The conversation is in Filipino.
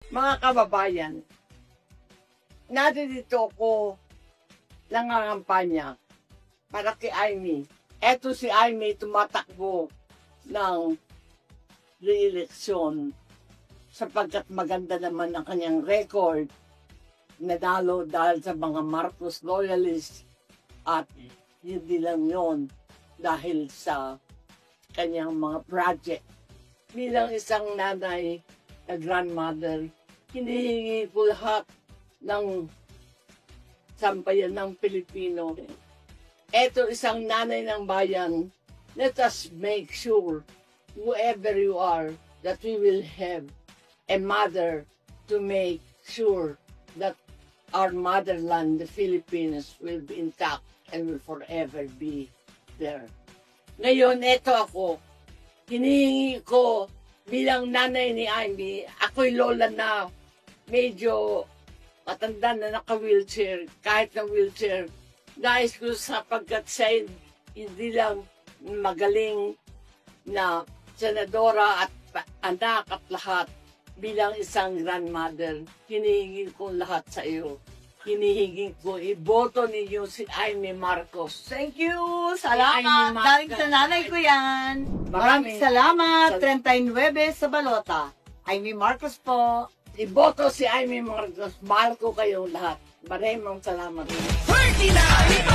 Mga kababayan, narito ko nangangampanya para kay Amy. Eto si Amy tumatakbo ng re-eleksyon sapagkat maganda naman ang kanyang record. Nanalo dahil sa mga Marcos loyalists at hindi lang yon dahil sa kanyang mga project. Bilang isang nanay na grandmother, hinihingi ko lahat ng sambayan ng Pilipino. Eto isang nanay ng bayan, let us make sure, whoever you are, that we will have a mother to make sure that our motherland, the Philippines, will be intact and will forever be there. Ngayon, eto ako, hinihingi ko bilang nanay ni Amy, ako'y lola na, medyo matanda na naka-wheelchair, kahit na wheelchair. Nais ko sapagkat siya hindi lang magaling na senadora at anak at lahat, bilang isang grandmother, hinihingi ko lahat sa iyo. Hinihingi ko, iboto ninyo si Amy Marcos. Thank you! Amy Salamat! Marcos. Galing sa nanay ko yan! Maraming salamat! 39 sa balota. Amy Marcos po. Iboto si Amy Marcos. Mahal ko kayong lahat. Maraming salamat. 39